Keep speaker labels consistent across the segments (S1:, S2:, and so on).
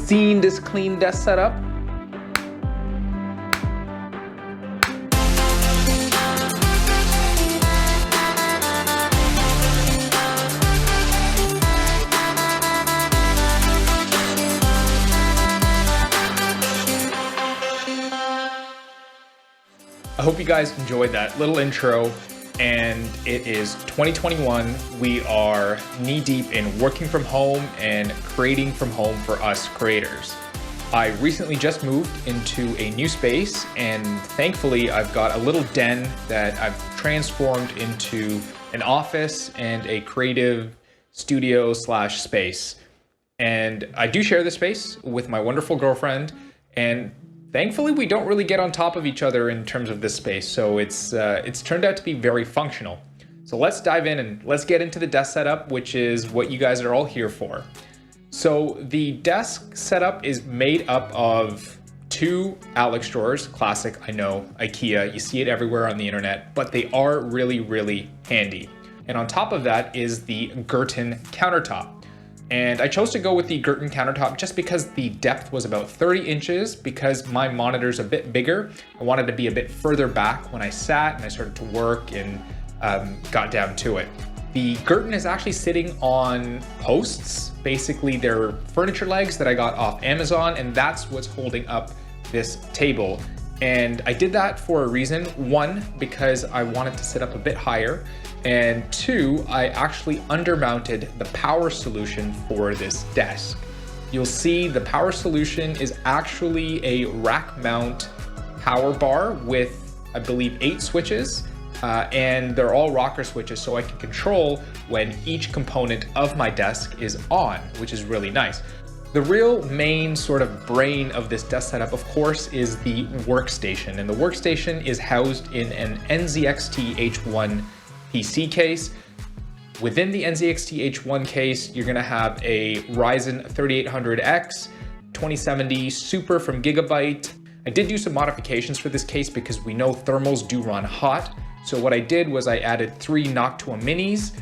S1: seen this clean desk setup? I hope you guys enjoyed that little intro, and it is 2021. We are knee deep in working from home and creating from home for us creators. I recently just moved into a new space, and thankfully I've got a little den that I've transformed into an office and a creative studio slash space. And I do share this space with my wonderful girlfriend, and thankfully, we don't really get on top of each other in terms of this space, so it's turned out to be very functional. So let's dive in and let's get into the desk setup, which is what you guys are all here for. So the desk setup is made up of two Alex drawers, classic, I know, IKEA, you see it everywhere on the internet, but they are really, really handy. And on top of that is the Girton countertop. And I chose to go with the Girton countertop just because the depth was about 30 inches because my monitor's a bit bigger. I wanted to be a bit further back when I sat and I started to work and got down to it. The Girton is actually sitting on posts. Basically, they're furniture legs that I got off Amazon, and that's what's holding up this table. And I did that for a reason. One, because I wanted to sit up a bit higher. And two, I actually undermounted the power solution for this desk. You'll see the power solution is actually a rack mount power bar with, I believe, 8 switches, and they're all rocker switches, so I can control when each component of my desk is on, which is really nice. The real main sort of brain of this desk setup, of course, is the Workstation, and the Workstation is housed in an NZXT H1 PC case. Within the NZXT H1 case, you're gonna have a Ryzen 3800X 2070 Super from Gigabyte. I did do some modifications for this case because we know thermals do run hot. So what I did was I added 3 Noctua Minis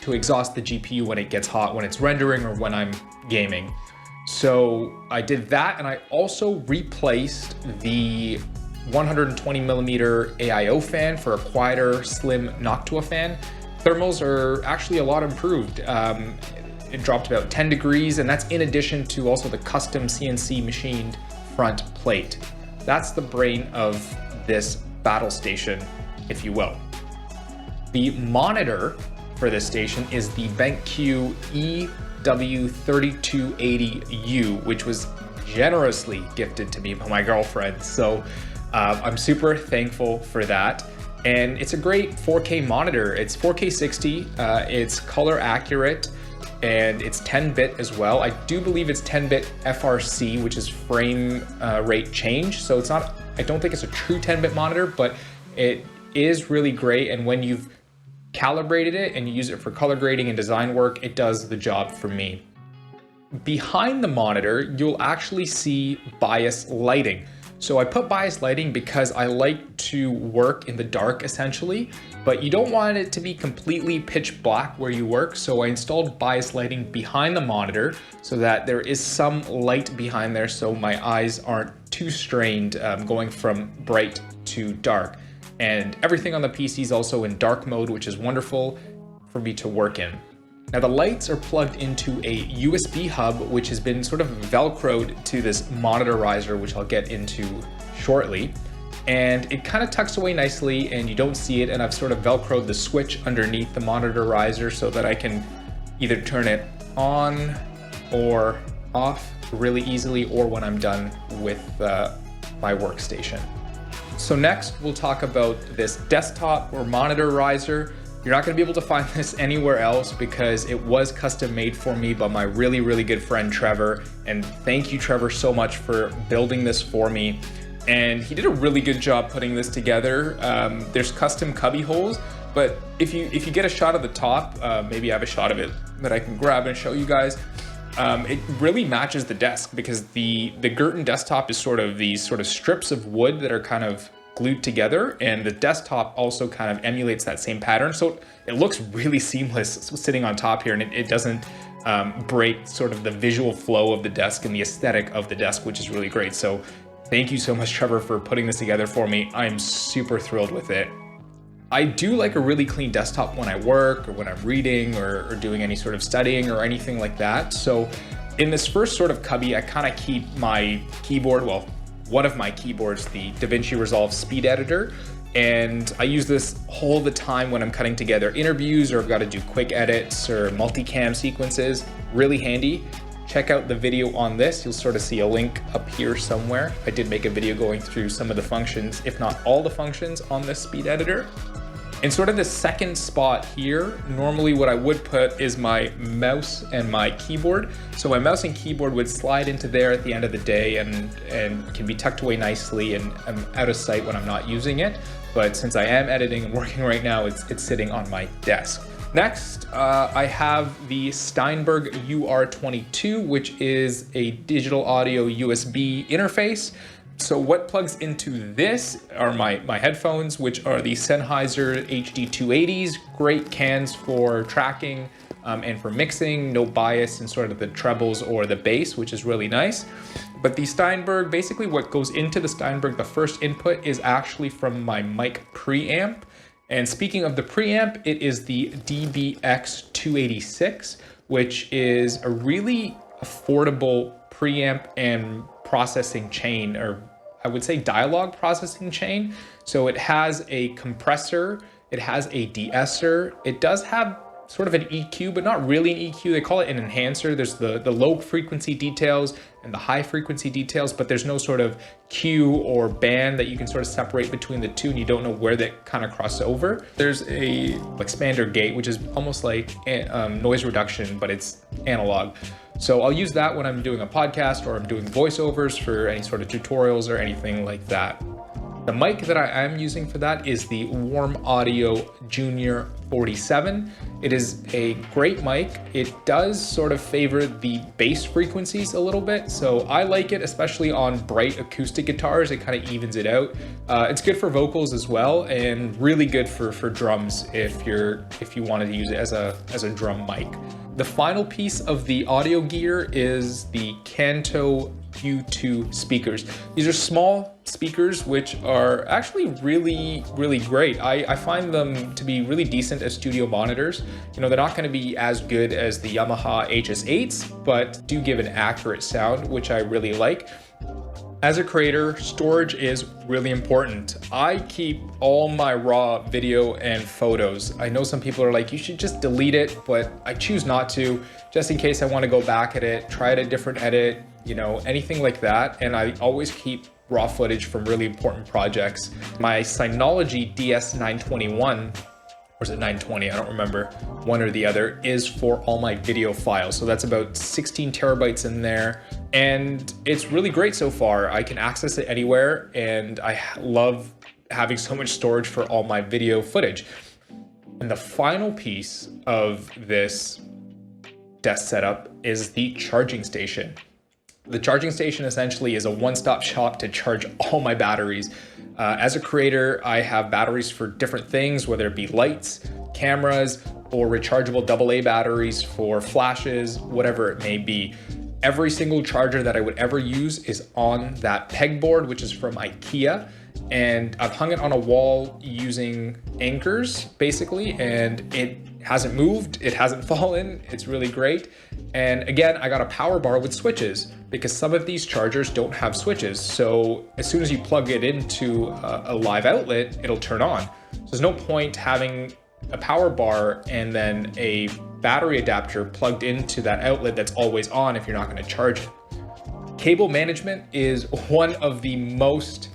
S1: to exhaust the GPU when it gets hot, when it's rendering or when I'm gaming. So I did that, and I also replaced the 120mm AIO fan for a quieter, slim Noctua fan. Thermals are actually a lot improved. It dropped about 10 degrees, and that's in addition to also the custom CNC machined front plate. That's the brain of this battle station, if you will. The monitor for this station is the BenQ EW3280U, which was generously gifted to me by my girlfriend. So I'm super thankful for that. And it's a great 4K monitor. It's 4K 60, it's color accurate, and it's 10-bit as well. I do believe it's 10-bit FRC, which is frame rate change. So it's not, I don't think it's a true 10-bit monitor, but it is really great. And when you've calibrated it and you use it for color grading and design work, it does the job for me. Behind the monitor, you'll actually see bias lighting. So I put bias lighting because I like to work in the dark essentially, but you don't want it to be completely pitch black where you work. So I installed bias lighting behind the monitor so that there is some light behind there so my eyes aren't too strained going from bright to dark. And everything on the PC is also in dark mode, which is wonderful for me to work in. Now the lights are plugged into a USB hub, which has been sort of velcroed to this monitor riser, which I'll get into shortly. And it kind of tucks away nicely and you don't see it. And I've sort of velcroed the switch underneath the monitor riser so that I can either turn it on or off really easily, or when I'm done with my workstation. So next we'll talk about this desktop or monitor riser. You're not gonna be able to find this anywhere else because it was custom made for me by my really, really good friend, Trevor. And thank you, Trevor, so much for building this for me. And he did a really good job putting this together. There's custom cubby holes, but if you get a shot of the top, maybe I have a shot of it that I can grab and show you guys. It really matches the desk because the Girton desktop is sort of these sort of strips of wood that are kind of glued together, and the desktop also kind of emulates that same pattern. So it looks really seamless sitting on top here, and it doesn't break sort of the visual flow of the desk and the aesthetic of the desk, which is really great. So thank you so much, Trevor, for putting this together for me. I'm super thrilled with it. I do like a really clean desktop when I work or when I'm reading or doing any sort of studying or anything like that. So in this first sort of cubby, I kind of keep my keyboard, well, one of my keyboards, the DaVinci Resolve Speed Editor. And I use this all the time when I'm cutting together interviews or I've got to do quick edits or multicam sequences. Really handy. Check out the video on this. You'll sort of see a link up here somewhere. I did make a video going through some of the functions, if not all the functions on this speed editor. And sort of the second spot here, normally what I would put is my mouse and my keyboard. So my mouse and keyboard would slide into there at the end of the day and can be tucked away nicely, and I'm out of sight when I'm not using it. But since I am editing and working right now, it's sitting on my desk. Next, I have the Steinberg UR22, which is a digital audio USB interface. So what plugs into this are my headphones, which are the Sennheiser HD280s, great cans for tracking and for mixing, no bias in sort of the trebles or the bass, which is really nice. But the Steinberg, basically what goes into the Steinberg, the first input is actually from my mic preamp. And speaking of the preamp, it is the DBX286, which is a really affordable preamp and processing chain, or I would say dialogue processing chain. So it has a compressor, it has a de-esser, it does have sort of an EQ, but not really an EQ. They call it an enhancer. There's the low frequency details and the high frequency details, but there's no sort of cue or band that you can sort of separate between the two, and you don't know where that kind of cross over. There's a expander gate, which is almost like noise reduction, but it's analog. So I'll use that when I'm doing a podcast or I'm doing voiceovers for any sort of tutorials or anything like that. The mic that I am using for that is the Warm Audio Junior 47. It is a great mic. It does sort of favor the bass frequencies a little bit, so I like it, especially on bright acoustic guitars. It kind of evens it out. It's good for vocals as well, and really good for drums if you wanted to use it as a drum mic. The final piece of the audio gear is the Kanto U2 speakers. These are small speakers which are actually really great. I find them to be really decent as studio monitors. You know, they're not going to be as good as the Yamaha HS8s, but do give an accurate sound, which I really like. As a creator, storage is really important. I keep all my raw video and photos. I know some people are like, you should just delete it, but I choose not to, just in case I want to go back at it, try it a different edit, you know, anything like that. And I always keep raw footage from really important projects. My Synology DS921, or is it 920? I don't remember, one or the other, is for all my video files. So that's about 16 terabytes in there. And it's really great so far. I can access it anywhere, and I love having so much storage for all my video footage. And the final piece of this desk setup is the charging station. The charging station essentially is a one-stop shop to charge all my batteries. As a creator, I have batteries for different things, whether it be lights, cameras, or rechargeable AA batteries for flashes, whatever it may be. Every single charger that I would ever use is on that pegboard, which is from IKEA. And I've hung it on a wall using anchors, basically, and it hasn't moved, it hasn't fallen, it's really great. And again, I got a power bar with switches because some of these chargers don't have switches. So as soon as you plug it into a live outlet, it'll turn on. So there's no point having a power bar and then a battery adapter plugged into that outlet that's always on if you're not going to charge it. Cable management is one of the most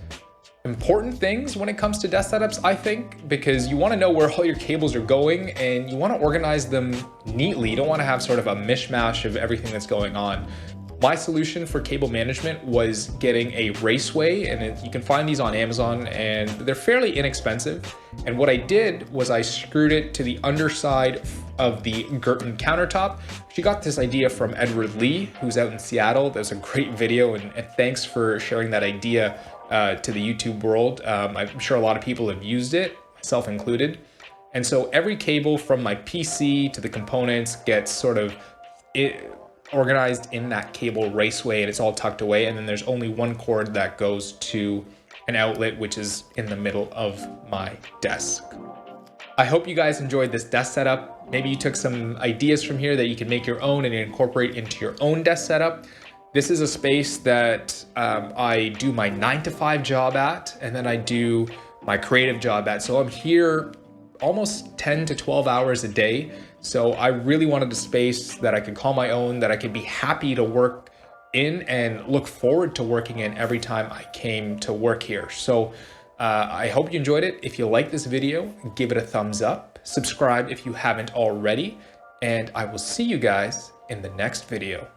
S1: important things when it comes to desk setups, I think, because you want to know where all your cables are going and you want to organize them neatly. You don't want to have sort of a mishmash of everything that's going on. My solution for cable management was getting a Raceway, and you can find these on Amazon, and they're fairly inexpensive. And what I did was I screwed it to the underside of the Girton countertop. She got this idea from Edward Lee, who's out in Seattle. There's a great video, and thanks for sharing that idea to the YouTube world. I'm sure a lot of people have used it, myself included. And so every cable from my PC to the components gets sort of organized in that cable raceway, and it's all tucked away. And then there's only one cord that goes to an outlet, which is in the middle of my desk. I hope you guys enjoyed this desk setup. Maybe you took some ideas from here that you can make your own and incorporate into your own desk setup. This is a space that I do my 9-to-5 job at, and then I do my creative job at. So I'm here almost 10 to 12 hours a day. So I really wanted a space that I could call my own, that I could be happy to work in and look forward to working in every time I came to work here. So I hope you enjoyed it. If you like this video, give it a thumbs up, subscribe if you haven't already, and I will see you guys in the next video.